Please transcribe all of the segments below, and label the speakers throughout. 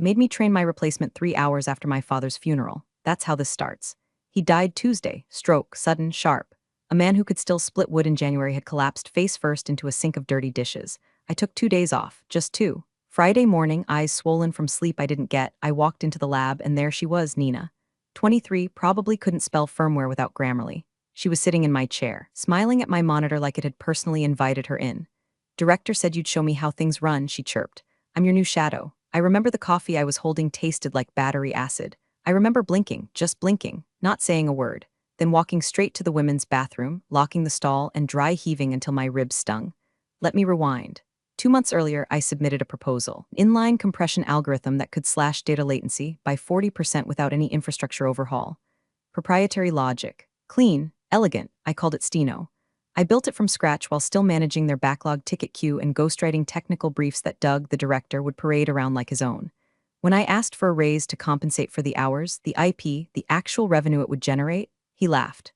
Speaker 1: It made me train my replacement 3 hours after my father's funeral. That's how this starts. He died Tuesday, stroke, sudden, sharp. A man who could still split wood in January had collapsed face first into a sink of dirty dishes. I took 2 days off, just two. Friday morning, eyes swollen from sleep I didn't get, I walked into the lab and there she was, Nina. 23, probably couldn't spell firmware without Grammarly. She was sitting in my chair, smiling at my monitor like it had personally invited her in. Director said you'd show me how things run, she chirped. I'm your new shadow. I remember the coffee I was holding tasted like battery acid. I remember blinking, just blinking, not saying a word, then walking straight to the women's bathroom, locking the stall and dry heaving until my ribs stung. Let me rewind. 2 months earlier, I submitted a proposal, an inline compression algorithm that could slash data latency by 40% without any infrastructure overhaul. Proprietary logic. Clean, elegant, I called it Steno. I built it from scratch while still managing their backlog ticket queue and ghostwriting technical briefs that Doug, the director, would parade around like his own. When I asked for a raise to compensate for the hours, the IP, the actual revenue it would generate, he laughed,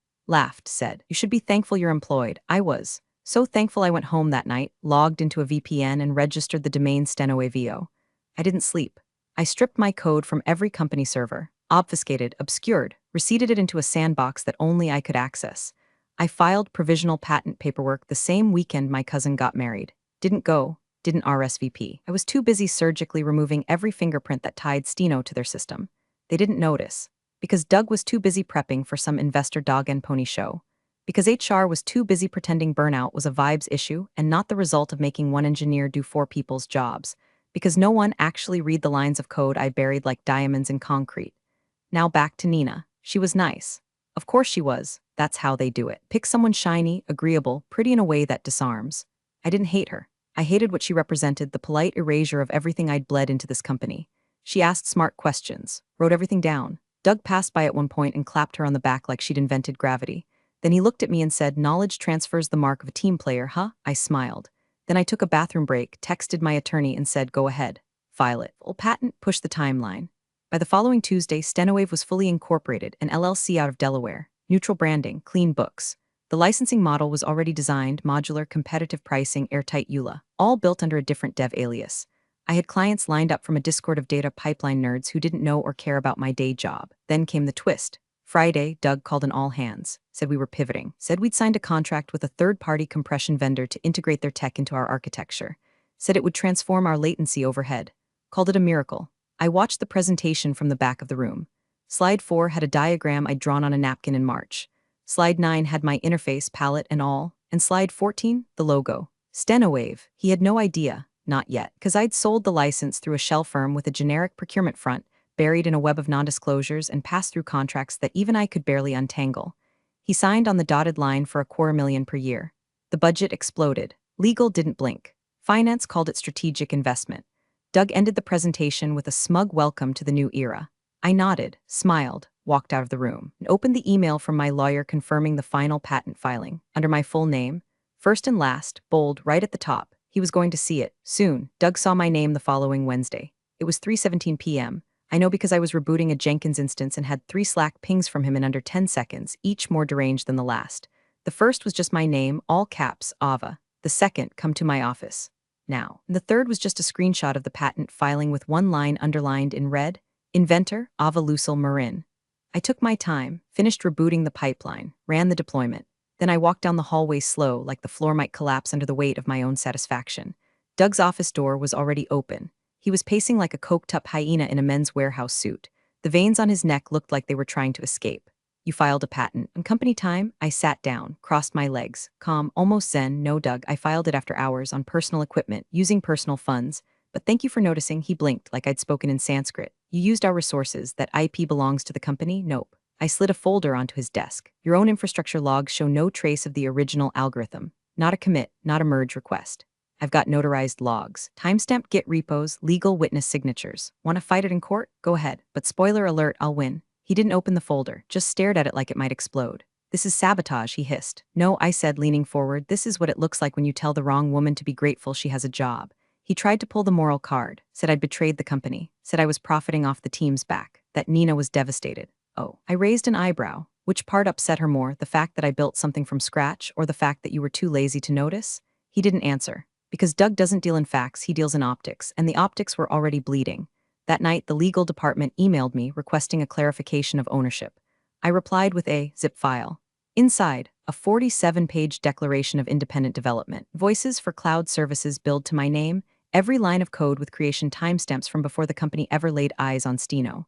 Speaker 1: said, "You should be thankful you're employed." I was. So thankful I went home that night, logged into a VPN and registered the domain stenoavo. I didn't sleep. I stripped my code from every company server, obfuscated, obscured, reseeded it into a sandbox that only I could access. I filed provisional patent paperwork the same weekend my cousin got married. Didn't RSVP. I was too busy surgically removing every fingerprint that tied Steno to their system. They didn't notice. Because Doug was too busy prepping for some investor dog and pony show. Because HR was too busy pretending burnout was a vibes issue and not the result of making one engineer do four people's jobs. Because no one actually read the lines of code I buried like diamonds in concrete. Now back to Nina. She was nice. Of course she was. That's how they do it. Pick someone shiny, agreeable, pretty in a way that disarms. I didn't hate her. I hated what she represented, the polite erasure of everything I'd bled into this company. She asked smart questions, wrote everything down. Doug passed by at one point and clapped her on the back like she'd invented gravity. Then he looked at me and said, "Knowledge transfers the mark of a team player, huh?" I smiled. Then I took a bathroom break, texted my attorney and said, "Go ahead. File it." Full patent, push the timeline. By the following Tuesday, StenoWave was fully incorporated, an LLC out of Delaware. Neutral branding, clean books. The licensing model was already designed, modular, competitive pricing, airtight EULA, all built under a different dev alias. I had clients lined up from a Discord of data pipeline nerds who didn't know or care about my day job. Then came the twist. Friday, Doug called an all hands, said we were pivoting, said we'd signed a contract with a third-party compression vendor to integrate their tech into our architecture, said it would transform our latency overhead, called it a miracle. I watched the presentation from the back of the room. Slide 4 had a diagram I'd drawn on a napkin in March. Slide 9 had my interface, palette, and all, and slide 14, the logo. StenoWave, he had no idea, not yet, because I'd sold the license through a shell firm with a generic procurement front, buried in a web of non-disclosures and pass-through contracts that even I could barely untangle. He signed on the dotted line for $250,000 per year. The budget exploded. Legal didn't blink. Finance called it strategic investment. Doug ended the presentation with a smug welcome to the new era. I nodded, smiled, walked out of the room, and opened the email from my lawyer confirming the final patent filing, under my full name, first and last, bold, right at the top. He was going to see it, soon. Doug saw my name the following Wednesday. It was 3:17 p.m. I know because I was rebooting a Jenkins instance and had 3 Slack pings from him in under 10 seconds, each more deranged than the last. The first was just my name, all caps, Ava. The second, "Come to my office now." And the third was just a screenshot of the patent filing with one line underlined in red, "Inventor, Ava Lucille Marin." I took my time, finished rebooting the pipeline, ran the deployment. Then I walked down the hallway slow, like the floor might collapse under the weight of my own satisfaction. Doug's office door was already open. He was pacing like a coked-up hyena in a men's warehouse suit. The veins on his neck looked like they were trying to escape. "You filed a patent. On company time?" I sat down, crossed my legs, calm, almost zen. "No, Doug, I filed it after hours on personal equipment, using personal funds. But thank you for noticing." He blinked like I'd spoken in Sanskrit. "You used our resources. That IP belongs to the company?" "Nope." I slid a folder onto his desk. "Your own infrastructure logs show no trace of the original algorithm. Not a commit, not a merge request. I've got notarized logs, timestamped Git repos, legal witness signatures. Want to fight it in court? Go ahead. But spoiler alert, I'll win." He didn't open the folder, just stared at it like it might explode. "This is sabotage," he hissed. "No," I said, leaning forward. "This is what it looks like when you tell the wrong woman to be grateful she has a job." He tried to pull the moral card, said I'd betrayed the company, said I was profiting off the team's back, that Nina was devastated. Oh, I raised an eyebrow. Which part upset her more, the fact that I built something from scratch or the fact that you were too lazy to notice? He didn't answer. Because Doug doesn't deal in facts, he deals in optics, and the optics were already bleeding. That night, the legal department emailed me requesting a clarification of ownership. I replied with a zip file. Inside, a 47-page declaration of independent development, voices for cloud services billed to my name, every line of code with creation timestamps from before the company ever laid eyes on Steno.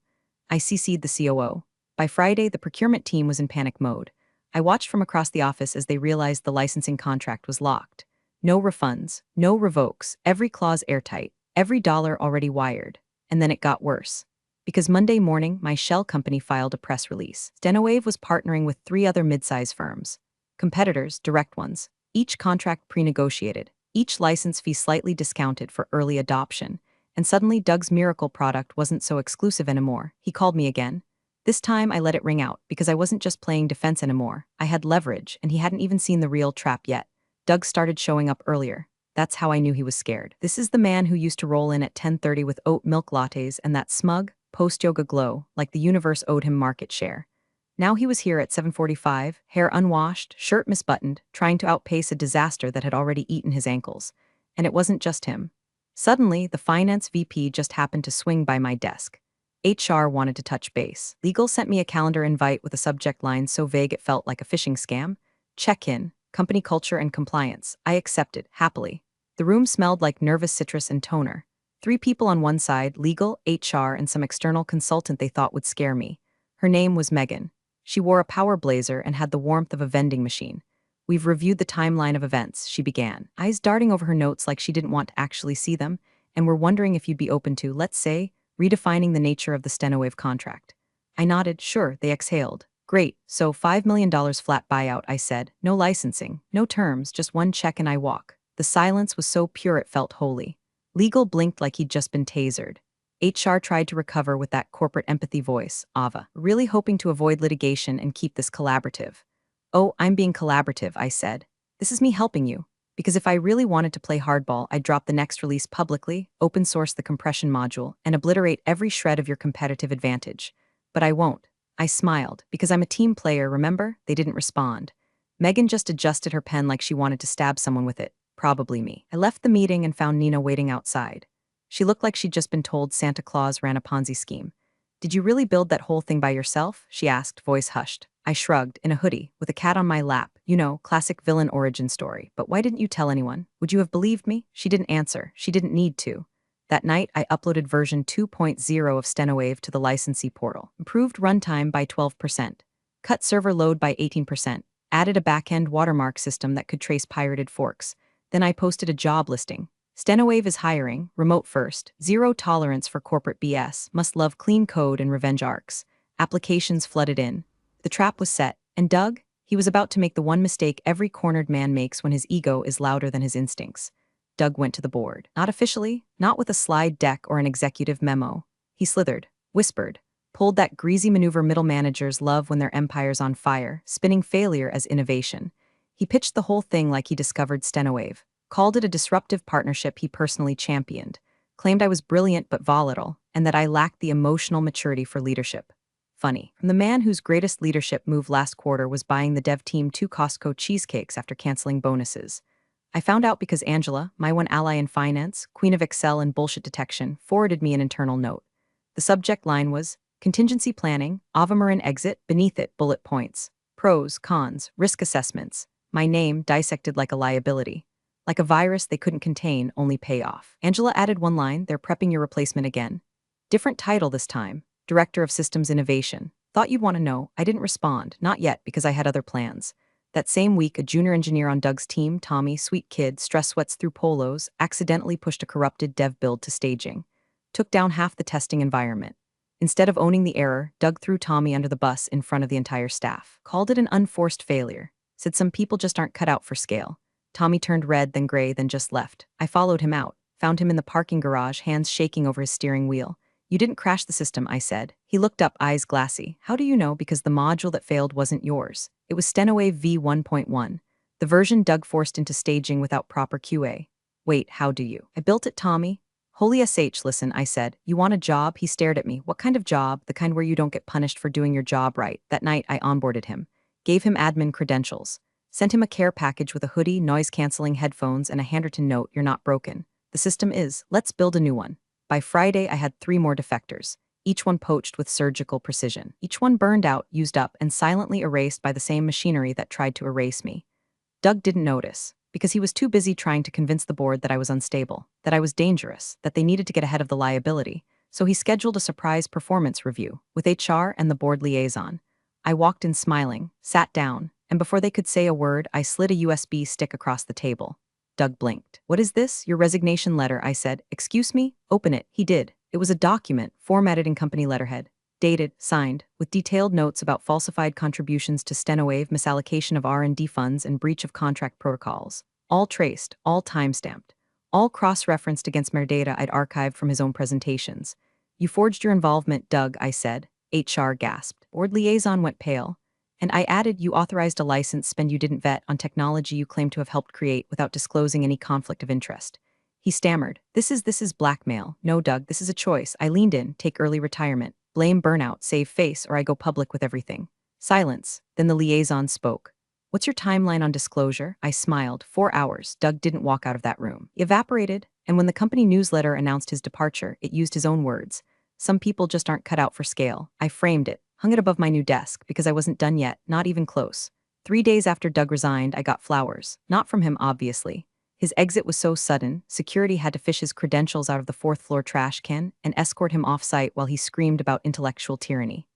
Speaker 1: I CC'd the COO. By Friday, the procurement team was in panic mode. I watched from across the office as they realized the licensing contract was locked. No refunds, no revokes, every clause airtight, every dollar already wired. And then it got worse. Because Monday morning, my shell company filed a press release. Stenowave was partnering with 3 other mid-size firms. Competitors, direct ones. Each contract pre-negotiated. Each license fee slightly discounted for early adoption. And suddenly Doug's miracle product wasn't so exclusive anymore. He called me again. This time I let it ring out because I wasn't just playing defense anymore. I had leverage, and he hadn't even seen the real trap yet. Doug started showing up earlier. That's how I knew he was scared. This is the man who used to roll in at 10:30 with oat milk lattes and that smug, post-yoga glow, like the universe owed him market share. Now he was here at 7:45, hair unwashed, shirt misbuttoned, trying to outpace a disaster that had already eaten his ankles. And it wasn't just him. Suddenly, the finance VP just happened to swing by my desk. HR wanted to touch base. Legal sent me a calendar invite with a subject line so vague it felt like a phishing scam. Check-in, company culture and compliance. I accepted, happily. The room smelled like nervous citrus and toner. 3 people on one side, legal, HR, and some external consultant they thought would scare me. Her name was Megan. She wore a power blazer and had the warmth of a vending machine. We've reviewed the timeline of events, she began, eyes darting over her notes like she didn't want to actually see them, and we're wondering if you'd be open to, let's say, redefining the nature of the Stenowave contract. I nodded, sure, they exhaled. Great, so $5 million flat buyout, I said. No licensing, no terms, just one check and I walk. The silence was so pure it felt holy. Legal blinked like he'd just been tasered. HR tried to recover with that corporate empathy voice, Ava, really hoping to avoid litigation and keep this collaborative. Oh, I'm being collaborative, I said. This is me helping you. Because if I really wanted to play hardball, I'd drop the next release publicly, open source the compression module, and obliterate every shred of your competitive advantage. But I won't. I smiled, because I'm a team player, remember? They didn't respond. Megan just adjusted her pen like she wanted to stab someone with it. Probably me. I left the meeting and found Nina waiting outside. She looked like she'd just been told Santa Claus ran a Ponzi scheme. Did you really build that whole thing by yourself? She asked, voice hushed. I shrugged, in a hoodie, with a cat on my lap. You know, classic villain origin story. But why didn't you tell anyone? Would you have believed me? She didn't answer. She didn't need to. That night, I uploaded version 2.0 of Stenowave to the licensee portal. Improved runtime by 12%. Cut server load by 18%. Added a back-end watermark system that could trace pirated forks. Then I posted a job listing. Stenowave is hiring, remote first, 0 tolerance for corporate BS, must love clean code and revenge arcs. Applications flooded in. The trap was set, and Doug? He was about to make the one mistake every cornered man makes when his ego is louder than his instincts. Doug went to the board. Not officially, not with a slide deck or an executive memo. He slithered, whispered, pulled that greasy maneuver middle managers love when their empire's on fire, spinning failure as innovation. He pitched the whole thing like he discovered Stenowave, called it a disruptive partnership he personally championed, claimed I was brilliant but volatile, and that I lacked the emotional maturity for leadership. Funny, from the man whose greatest leadership move last quarter was buying the dev team 2 Costco cheesecakes after canceling bonuses. I found out because Angela, my one ally in finance, queen of Excel and bullshit detection, forwarded me an internal note. The subject line was, contingency planning, Avamarin exit, beneath it, bullet points. Pros, cons, risk assessments. My name dissected like a liability. Like a virus they couldn't contain, only pay off. Angela added one line, they're prepping your replacement again. Different title this time, Director of Systems Innovation. Thought you'd want to know. I didn't respond, not yet, because I had other plans. That same week, a junior engineer on Doug's team, Tommy, sweet kid, stress sweats through polos, accidentally pushed a corrupted dev build to staging. Took down half the testing environment. Instead of owning the error, Doug threw Tommy under the bus in front of the entire staff. Called it an unforced failure. Said some people just aren't cut out for scale. Tommy turned red, then gray, then just left. I followed him out, found him in the parking garage, hands shaking over his steering wheel. You didn't crash the system, I said. He looked up, eyes glassy. How do you know? Because the module that failed wasn't yours. It was Stenowave v1.1, the version Doug forced into staging without proper QA. Wait, how do you? I built it, Tommy. Holy SH, listen, I said. You want a job? He stared at me. What kind of job? The kind where you don't get punished for doing your job right. That night, I onboarded him. Gave him admin credentials. Sent him a care package with a hoodie, noise-canceling headphones, and a handwritten note, you're not broken. The system is, let's build a new one. By Friday, I had 3 more defectors, each one poached with surgical precision. Each one burned out, used up, and silently erased by the same machinery that tried to erase me. Doug didn't notice, because he was too busy trying to convince the board that I was unstable, that I was dangerous, that they needed to get ahead of the liability, so he scheduled a surprise performance review with HR and the board liaison. I walked in smiling, sat down, and before they could say a word, I slid a USB stick across the table. Doug blinked. "What is this? Your resignation letter," I said. "Excuse me?" "Open it." He did. It was a document, formatted in company letterhead, dated, signed, with detailed notes about falsified contributions to Stenowave, misallocation of R&D funds, and breach of contract protocols. All traced, all time-stamped, all cross-referenced against metadata I'd archived from his own presentations. "You forged your involvement, Doug," I said. HR gasped. Board liaison went pale. And I added, "You authorized a license spend you didn't vet on technology you claim to have helped create without disclosing any conflict of interest." He stammered. This is blackmail." "No, Doug, this is a choice." I leaned in. "Take early retirement. Blame burnout, save face, or I go public with everything." Silence. Then the liaison spoke. "What's your timeline on disclosure?" I smiled. 4 hours. Doug didn't walk out of that room. He evaporated, and when the company newsletter announced his departure, it used his own words. "Some people just aren't cut out for scale." I framed it, hung it above my new desk, because I wasn't done yet, not even close. 3 days after Doug resigned, I got flowers. Not from him, obviously. His exit was so sudden, security had to fish his credentials out of the 4th-floor trash can and escort him off-site while he screamed about intellectual tyranny.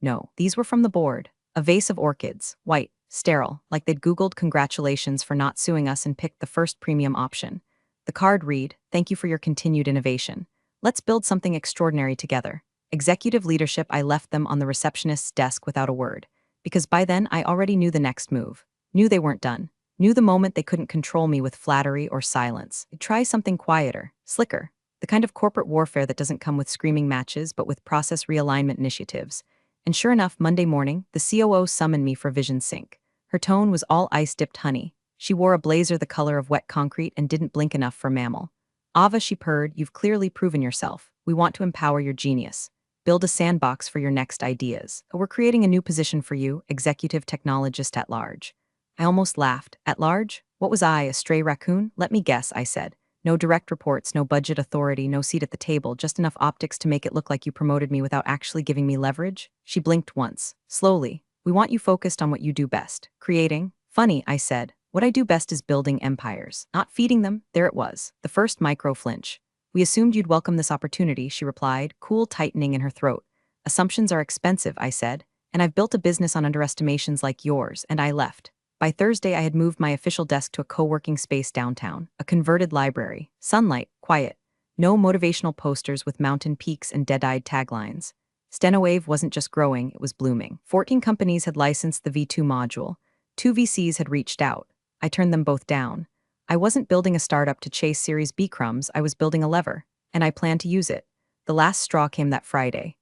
Speaker 1: No, these were from the board. A vase of orchids, white, sterile, like they'd Googled "congratulations for not suing us" and picked the first premium option. The card read, "Thank you for your continued innovation. Let's build something extraordinary together." Executive leadership. I left them on the receptionist's desk without a word, because by then I already knew the next move. Knew they weren't done. Knew the moment they couldn't control me with flattery or silence. I'd try something quieter, slicker, the kind of corporate warfare that doesn't come with screaming matches but with process realignment initiatives. And sure enough, Monday morning, the COO summoned me for vision sync. Her tone was all ice-dipped honey. She wore a blazer the color of wet concrete and didn't blink enough for mammal. "Ava," she purred, "you've clearly proven yourself. We want to empower your genius. Build a sandbox for your next ideas. We're creating a new position for you, executive technologist at large." I almost laughed. At large? What was I, a stray raccoon? "Let me guess," I said. "No direct reports, no budget authority, no seat at the table, just enough optics to make it look like you promoted me without actually giving me leverage?" She blinked once. Slowly. "We want you focused on what you do best. Creating." "Funny," I said. "What I do best is building empires, not feeding them." There it was, the first micro-flinch. "We assumed you'd welcome this opportunity," she replied, cool tightening in her throat. "Assumptions are expensive," I said, "and I've built a business on underestimations like yours," and I left. By Thursday, I had moved my official desk to a co-working space downtown, a converted library, sunlight, quiet, no motivational posters with mountain peaks and dead-eyed taglines. Stenowave wasn't just growing, it was blooming. 14 companies had licensed the V2 module. 2 VCs had reached out. I turned them both down. I wasn't building a startup to chase Series B crumbs, I was building a lever, and I planned to use it. The last straw came that Friday.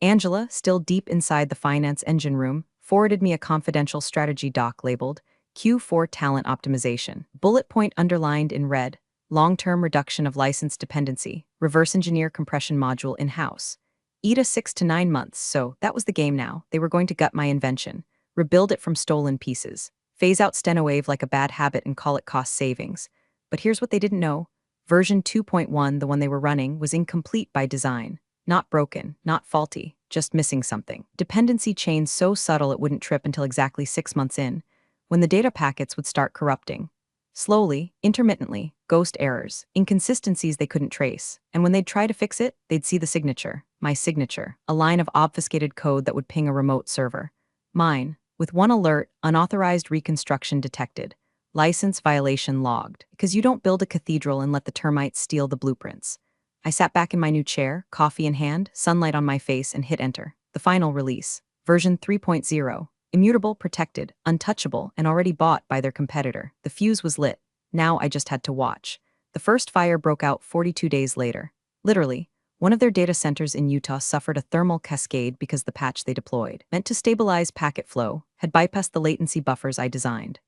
Speaker 1: Angela, still deep inside the finance engine room, forwarded me a confidential strategy doc labeled Q4 Talent Optimization. Bullet point underlined in red, long-term reduction of license dependency, reverse engineer compression module in-house. ETA 6 to 9 months, so that was the game now. They were going to gut my invention, rebuild it from stolen pieces, phase out Stenowave like a bad habit and call it cost savings. But here's what they didn't know. Version 2.1, the one they were running, was incomplete by design. Not broken, not faulty, just missing something. Dependency chains so subtle it wouldn't trip until exactly 6 months in, when the data packets would start corrupting. Slowly, intermittently, ghost errors, inconsistencies they couldn't trace, and when they'd try to fix it, they'd see the signature, my signature, a line of obfuscated code that would ping a remote server. Mine, with one alert, unauthorized reconstruction detected, license violation logged, because you don't build a cathedral and let the termites steal the blueprints. I sat back in my new chair, coffee in hand, sunlight on my face, and hit enter. The final release, version 3.0, immutable, protected, untouchable, and already bought by their competitor. The fuse was lit. Now I just had to watch. The first fire broke out 42 days later. Literally, one of their data centers in Utah suffered a thermal cascade because the patch they deployed, meant to stabilize packet flow, had bypassed the latency buffers I designed.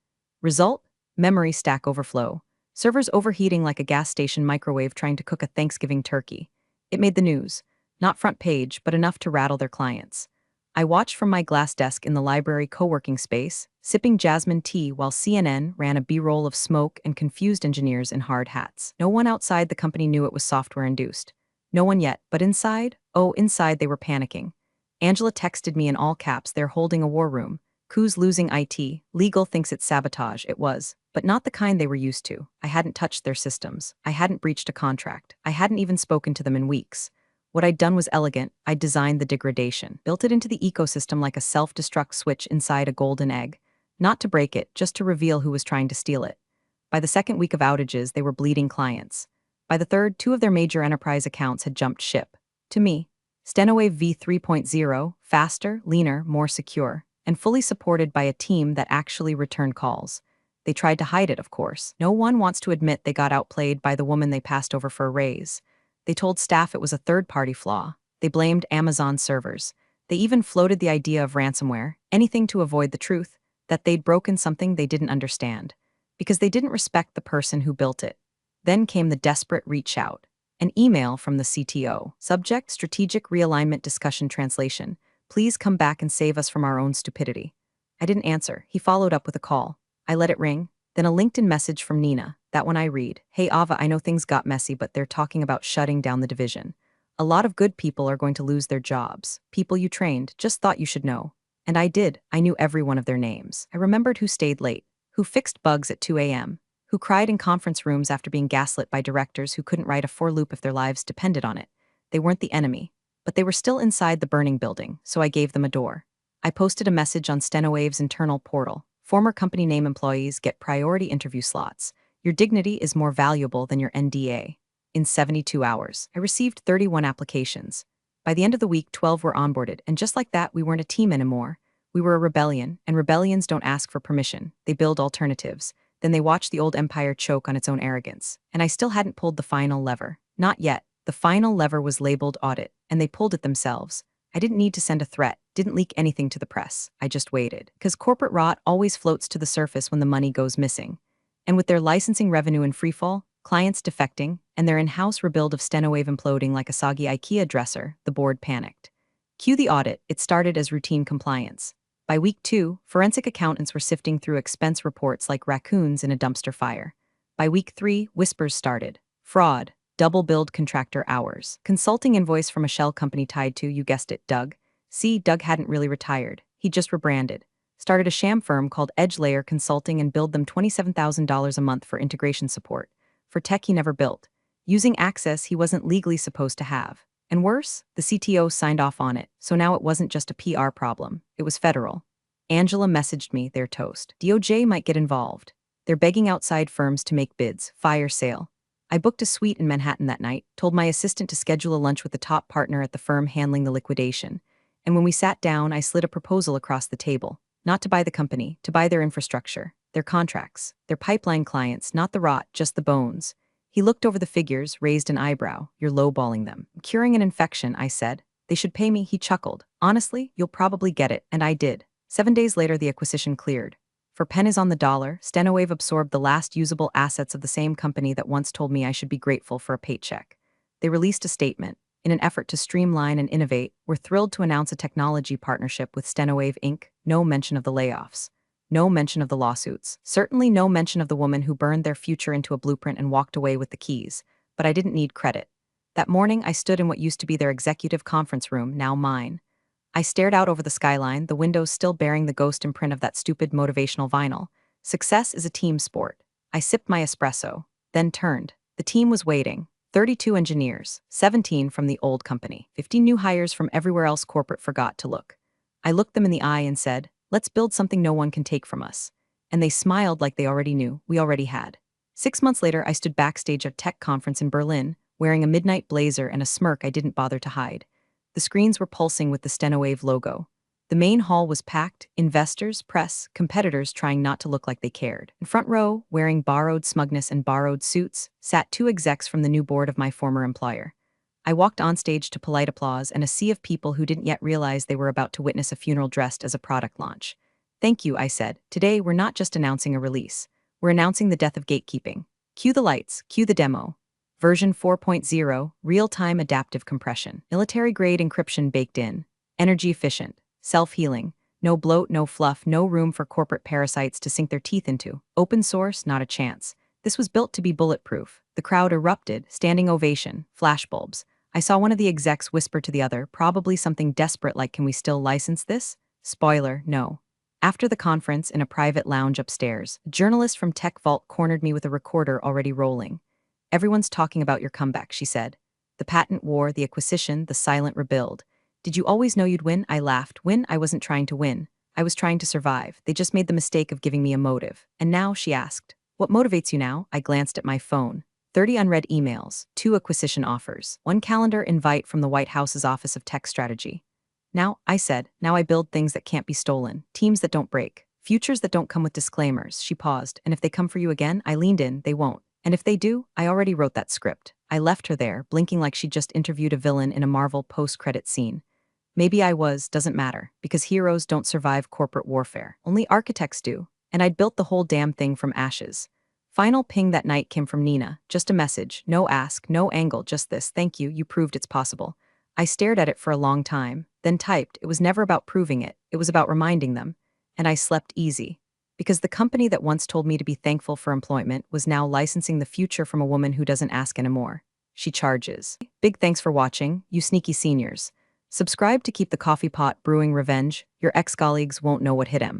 Speaker 1: Result? Memory stack overflow. Servers overheating like a gas station microwave trying to cook a Thanksgiving turkey. It made the news. Not front page, but enough to rattle their clients. I watched from my glass desk in the library co-working space, sipping jasmine tea while CNN ran a B-roll of smoke and confused engineers in hard hats. No one outside the company knew it was software-induced. No one yet, but inside? Oh, inside they were panicking. Angela texted me in all caps, they're holding a war room. Coos losing IT, legal thinks it's sabotage, it was. But not the kind they were used to. I hadn't touched their systems. I hadn't breached a contract. I hadn't even spoken to them in weeks. What I'd done was elegant. I'd designed the degradation, built it into the ecosystem like a self-destruct switch inside a golden egg. Not to break it, just to reveal who was trying to steal it. By the second week of outages, they were bleeding clients. By the third, two of their major enterprise accounts had jumped ship. To me, StenoWave v3.0, faster, leaner, more secure, and fully supported by a team that actually returned calls. They tried to hide it, of course. No one wants to admit they got outplayed by the woman they passed over for a raise. They told staff it was a third-party flaw. They blamed Amazon servers. They even floated the idea of ransomware, anything to avoid the truth, that they'd broken something they didn't understand, because they didn't respect the person who built it. Then came the desperate reach out. An email from the CTO. Subject, Strategic Realignment Discussion Translation. Please come back and save us from our own stupidity. I didn't answer. He followed up with a call. I let it ring. Then a LinkedIn message from Nina. That one I read. Hey Ava, I know things got messy, but they're talking about shutting down the division. A lot of good people are going to lose their jobs. People you trained, just thought you should know. And I did. I knew every one of their names. I remembered who stayed late, who fixed bugs at 2 a.m., who cried in conference rooms after being gaslit by directors who couldn't write a for loop if their lives depended on it. They weren't the enemy, but they were still inside the burning building, so I gave them a door. I posted a message on StenoWave's internal portal. Former company name employees get priority interview slots. Your dignity is more valuable than your NDA. In 72 hours, I received 31 applications. By the end of the week, 12 were onboarded, and just like that, we weren't a team anymore. We were a rebellion, and rebellions don't ask for permission. They build alternatives. Then they watched the old empire choke on its own arrogance. And I still hadn't pulled the final lever. Not yet. The final lever was labeled audit, and they pulled it themselves. I didn't need to send a threat, didn't leak anything to the press. I just waited. Because corporate rot always floats to the surface when the money goes missing. And with their licensing revenue in freefall, clients defecting, and their in-house rebuild of StenoWave imploding like a soggy IKEA dresser, the board panicked. Cue the audit. It started as routine compliance. By week 2, forensic accountants were sifting through expense reports like raccoons in a dumpster fire. By week 3, whispers started. Fraud, double-billed contractor hours, consulting invoice from a shell company tied to, you guessed it, Doug. See, Doug hadn't really retired. He just rebranded. Started a sham firm called Edge Layer Consulting and billed them $27,000 a month for integration support. For tech he never built. Using access he wasn't legally supposed to have. And worse, the CTO signed off on it, so now it wasn't just a PR problem, it was federal. Angela messaged me, they're toast. DOJ might get involved. They're begging outside firms to make bids, fire sale. I booked a suite in Manhattan that night, told my assistant to schedule a lunch with the top partner at the firm handling the liquidation. And when we sat down, I slid a proposal across the table. Not to buy the company, to buy their infrastructure, their contracts, their pipeline clients, not the rot, just the bones. He looked over the figures, raised an eyebrow. You're lowballing them. Curing an infection, I said. They should pay me, he chuckled. Honestly, you'll probably get it, and I did. 7 days later, the acquisition cleared. For pennies on the dollar, StenoWave absorbed the last usable assets of the same company that once told me I should be grateful for a paycheck. They released a statement. In an effort to streamline and innovate, we're thrilled to announce a technology partnership with StenoWave Inc. No mention of the layoffs. No mention of the lawsuits. Certainly no mention of the woman who burned their future into a blueprint and walked away with the keys. But I didn't need credit. That morning, I stood in what used to be their executive conference room, now mine. I stared out over the skyline, the windows still bearing the ghost imprint of that stupid motivational vinyl. Success is a team sport. I sipped my espresso, then turned. The team was waiting. 32 engineers, 17 from the old company, 15 new hires from everywhere else corporate forgot to look. I looked them in the eye and said, let's build something no one can take from us. And they smiled like they already knew, we already had. 6 months later, I stood backstage at a tech conference in Berlin, wearing a midnight blazer and a smirk I didn't bother to hide. The screens were pulsing with the StenoWave logo. The main hall was packed, investors, press, competitors trying not to look like they cared. In front row, wearing borrowed smugness and borrowed suits, sat 2 execs from the new board of my former employer. I walked on stage to polite applause and a sea of people who didn't yet realize they were about to witness a funeral dressed as a product launch. Thank you, I said. Today, we're not just announcing a release. We're announcing the death of gatekeeping. Cue the lights, cue the demo. Version 4.0, real-time adaptive compression. Military-grade encryption baked in. Energy efficient. Self-healing. No bloat, no fluff, no room for corporate parasites to sink their teeth into. Open source, not a chance. This was built to be bulletproof. The crowd erupted, standing ovation, flashbulbs. I saw one of the execs whisper to the other, probably something desperate like, "Can we still license this?" Spoiler, no. After the conference, in a private lounge upstairs, a journalist from Tech Vault cornered me with a recorder already rolling. "Everyone's talking about your comeback," she said. "The patent war, the acquisition, the silent rebuild. Did you always know you'd win?" I laughed. "Win? I wasn't trying to win. I was trying to survive. They just made the mistake of giving me a motive." "And now?" she asked. "What motivates you now?" I glanced at my phone. 30 unread emails, 2 acquisition offers, 1 calendar invite from the White House's Office of Tech Strategy. Now, I said, now I build things that can't be stolen, teams that don't break, futures that don't come with disclaimers. She paused. "And if they come for you again?" I leaned in. "They won't. And if they do, I already wrote that script." I left her there, blinking like she'd just interviewed a villain in a Marvel post-credit scene. Maybe I was, doesn't matter, because heroes don't survive corporate warfare. Only architects do. And I'd built the whole damn thing from ashes. Final ping that night came from Nina. Just a message. No ask, no angle, just this: "Thank you, you proved it's possible." I stared at it for a long time, then typed. It was never about proving it, it was about reminding them. And I slept easy. Because the company that once told me to be thankful for employment was now licensing the future from a woman who doesn't ask anymore. She charges. Big thanks for watching, you sneaky seniors. Subscribe to keep the coffee pot brewing revenge. Your ex-colleagues won't know what hit him.